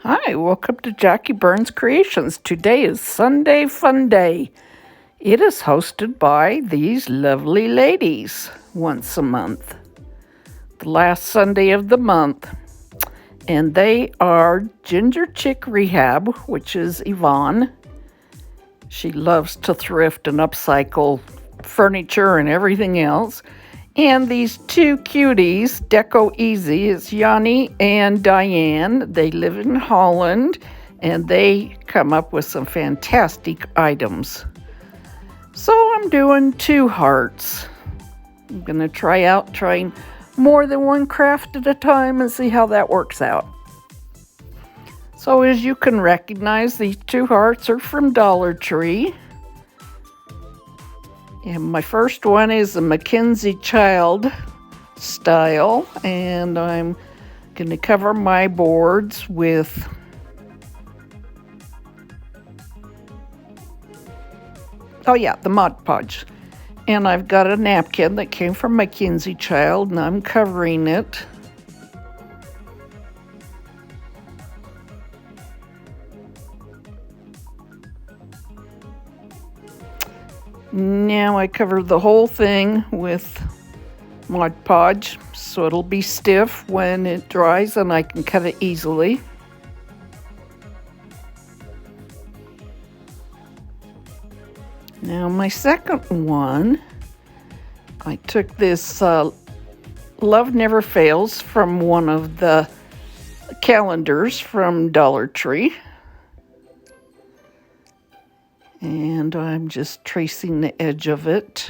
Hi, welcome to Jackie Burns Creations. Today is Sunday Funday. It is hosted by these lovely ladies once a month, the last Sunday of the month. And they are Chic Rehab, which is Yvonne. She loves to thrift and upcycle furniture and everything else. And these two cuties, Deco Easy, is Janny and Dyanne. They live in Holland, and they come up with some fantastic items. So I'm doing 2 hearts. I'm going to trying more than one craft at a time and see how that works out. So as you can recognize, these 2 hearts are from Dollar Tree. And my first one is a McKenzie Child style, and I'm going to cover my boards with the Mod Podge. And I've got a napkin that came from McKenzie Child, and I'm covering it. Now I cover the whole thing with Mod Podge, so it'll be stiff when it dries and I can cut it easily. Now my second one, I took this Love Never Fails from one of the calendars from Dollar Tree. And I'm just tracing the edge of it.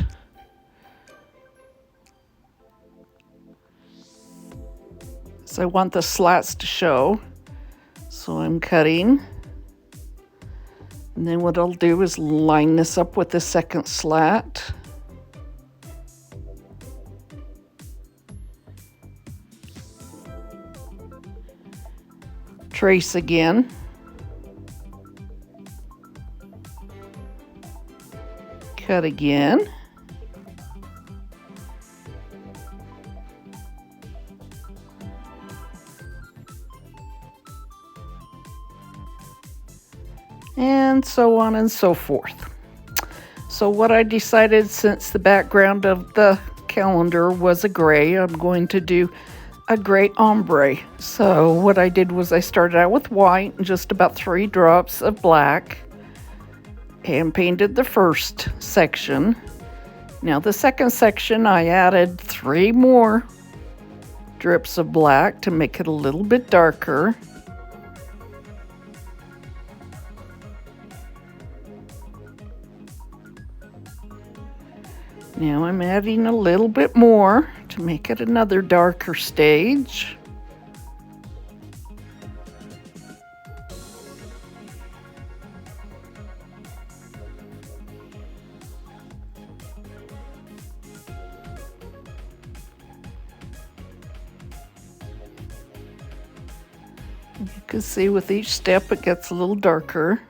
So I want the slats to show. So I'm cutting. And then what I'll do is line this up with the second slat. Trace again. Cut again. And so on and so forth. So what I decided, since the background of the calendar was a gray, I'm going to do a gray ombre. So what I did was I started out with white and just about 3 drops of black. Hand painted the first section. Now the second section, I added 3 more drips of black to make it a little bit darker. Now I'm adding a little bit more to make it another darker stage. You can see with each step it gets a little darker.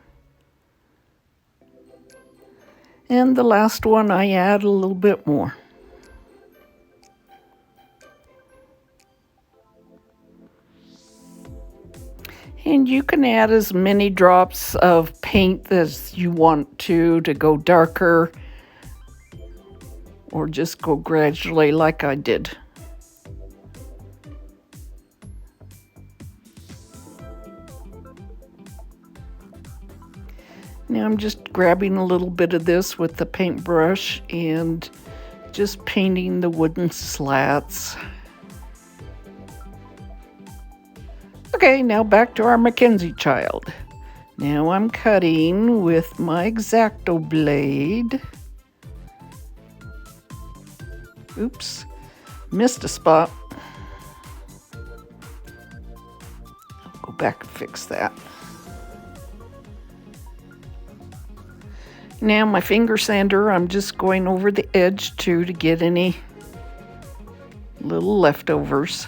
And the last one I add a little bit more. And you can add as many drops of paint as you want to go darker, or just go gradually like I did. Now I'm just grabbing a little bit of this with the paintbrush and just painting the wooden slats. Okay, now back to our McKenzie Child. Now I'm cutting with my X-Acto blade. Oops, missed a spot. I'll go back and fix that. Now my finger sander, I'm just going over the edge too to get any little leftovers.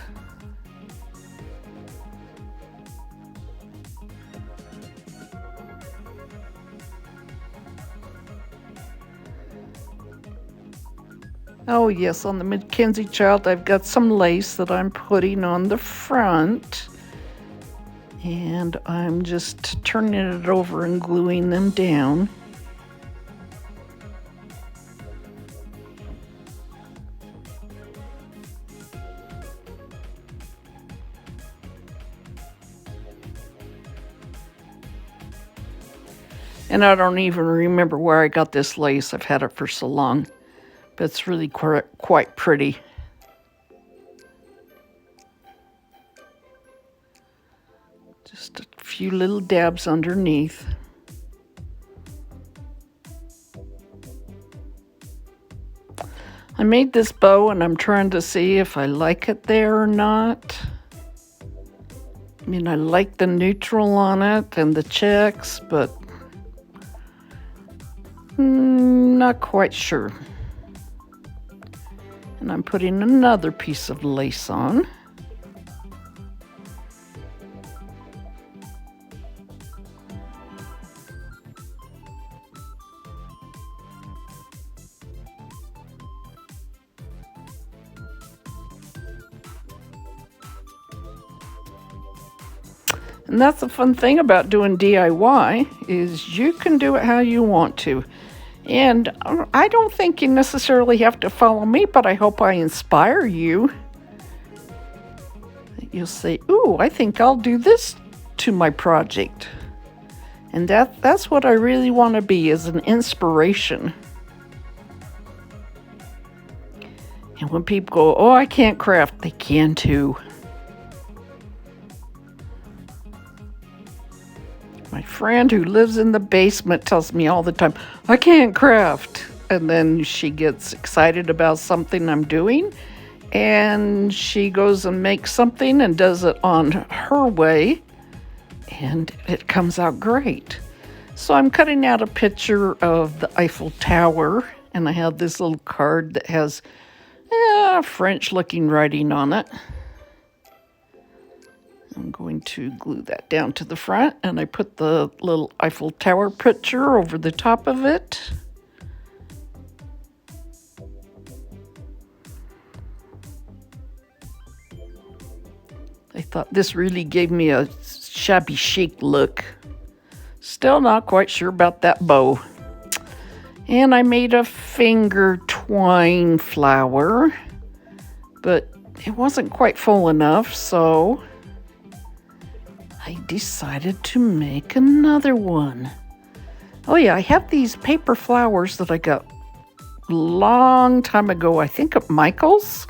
Oh yes, on the McKenzie Child, I've got some lace that I'm putting on the front. And I'm just turning it over and gluing them down. And I don't even remember where I got this lace. I've had it for so long. But it's really quite pretty. Just a few little dabs underneath. I made this bow and I'm trying to see if I like it there or not. I mean, I like the neutral on it and the checks, but not quite sure. And I'm putting another piece of lace on. And that's the fun thing about doing DIY is you can do it how you want to. And I don't think you necessarily have to follow me, but I hope I inspire you. You'll say, ooh, I think I'll do this to my project. And that's what I really want to be, is an inspiration. And when people go, oh, I can't craft, they can too. My friend who lives in the basement tells me all the time, I can't craft. And then she gets excited about something I'm doing, and she goes and makes something and does it on her way, and it comes out great. So I'm cutting out a picture of the Eiffel Tower, and I have this little card that has French-looking writing on it. I'm going to glue that down to the front, and I put the little Eiffel Tower picture over the top of it. I thought this really gave me a shabby chic look. Still not quite sure about that bow. And I made a finger twine flower, but it wasn't quite full enough, so I decided to make another one. Oh yeah, I have these paper flowers that I got a long time ago, I think at Michael's.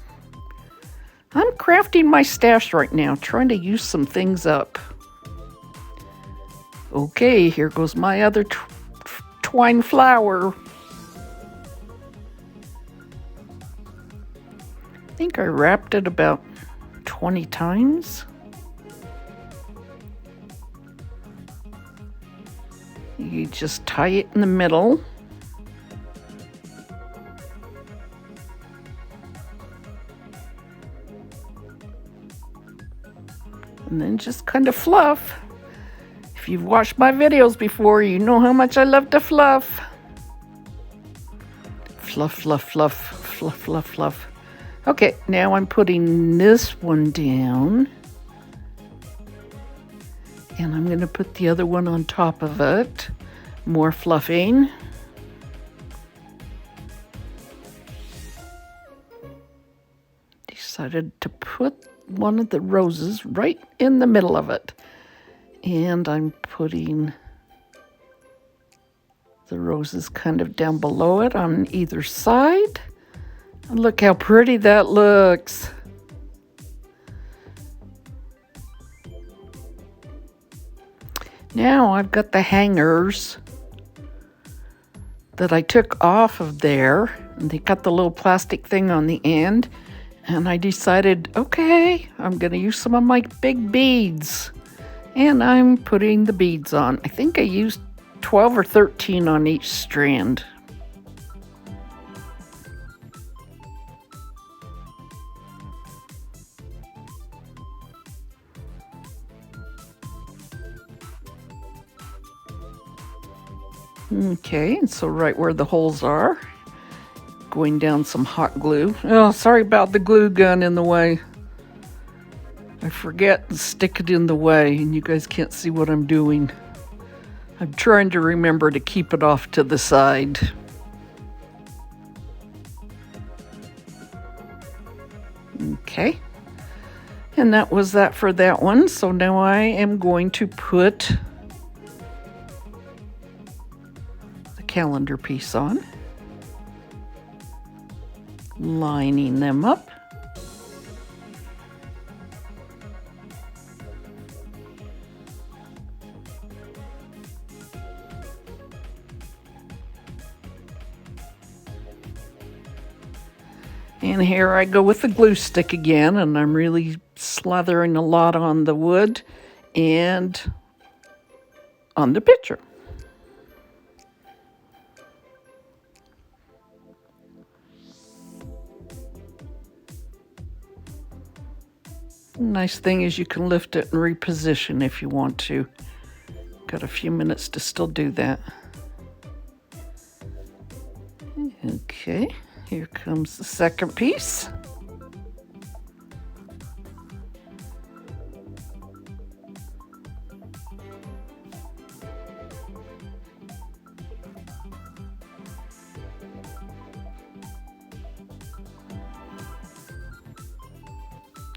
I'm crafting my stash right now, trying to use some things up. Okay, here goes my other twine flower. I think I wrapped it about 20 times. You just tie it in the middle. And then just kind of fluff. If you've watched my videos before, you know how much I love to fluff. Fluff, fluff, fluff, fluff, fluff, fluff. Okay, now I'm putting this one down. And I'm going to put the other one on top of it. More fluffing. Decided to put one of the roses right in the middle of it. And I'm putting the roses kind of down below it on either side. And look how pretty that looks. Now I've got the hangers that I took off of there, and they got the little plastic thing on the end, and I decided, okay, I'm going to use some of my big beads, and I'm putting the beads on. I think I used 12 or 13 on each strand. Okay, and so right where the holes are, going down some hot glue. Oh, sorry about the glue gun in the way. forget and stick it in the way, and you guys can't see what I'm doing. I'm trying to remember to keep it off to the side. Okay. And that was that for that one. So now I am going to put the calendar piece on, lining them up. And here I go with the glue stick again, and I'm really slathering a lot on the wood and on the picture. Nice thing is you can lift it and reposition if you want to. Got a few minutes to still do that. Okay. Here comes the second piece.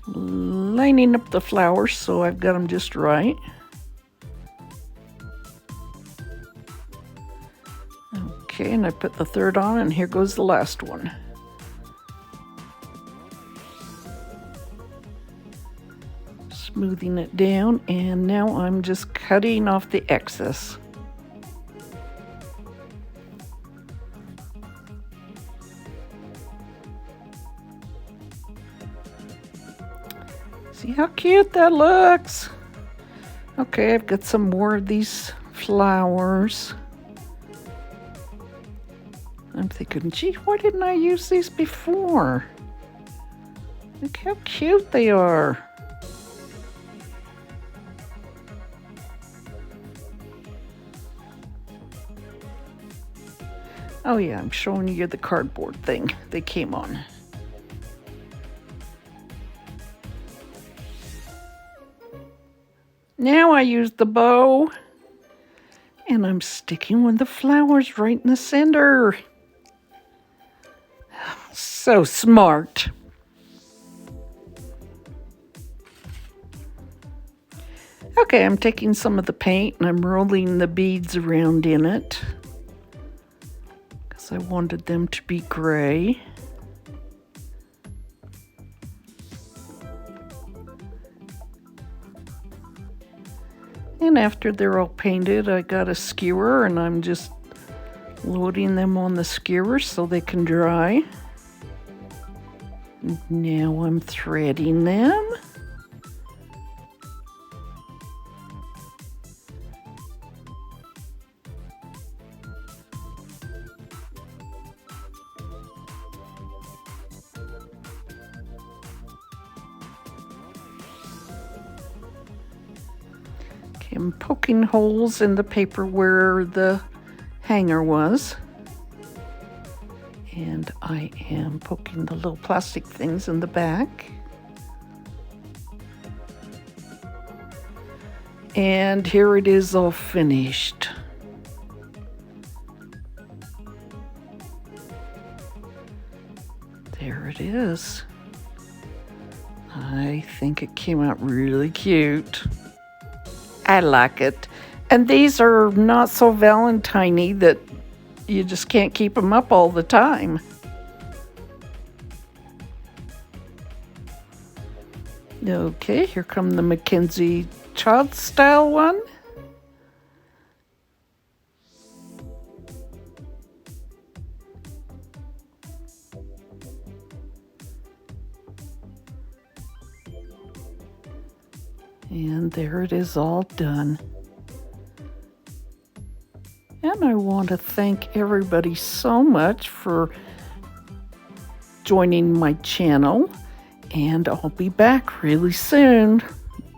Lining up the flowers so I've got them just right. Okay, and I put the third on, and here goes the last one. Smoothing it down, and now I'm just cutting off the excess. See how cute that looks? Okay, I've got some more of these flowers. I'm thinking, gee, why didn't I use these before? Look how cute they are. Oh yeah, I'm showing you the cardboard thing they came on. Now I use the bow, and I'm sticking with the flowers right in the center. So smart. Okay, I'm taking some of the paint and I'm rolling the beads around in it because I wanted them to be gray. And after they're all painted, I got a skewer and I'm just loading them on the skewer so they can dry. Now I'm threading them. Okay, I'm poking holes in the paper where the hanger was. And I am poking the little plastic things in the back. And here it is all finished. There it is. I think it came out really cute. I like it. And these are not so Valentine-y that you just can't keep them up all the time. Okay, here come the McKenzie Child style one. And there it is all done. And I want to thank everybody so much for joining my channel. And I'll be back really soon.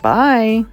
Bye.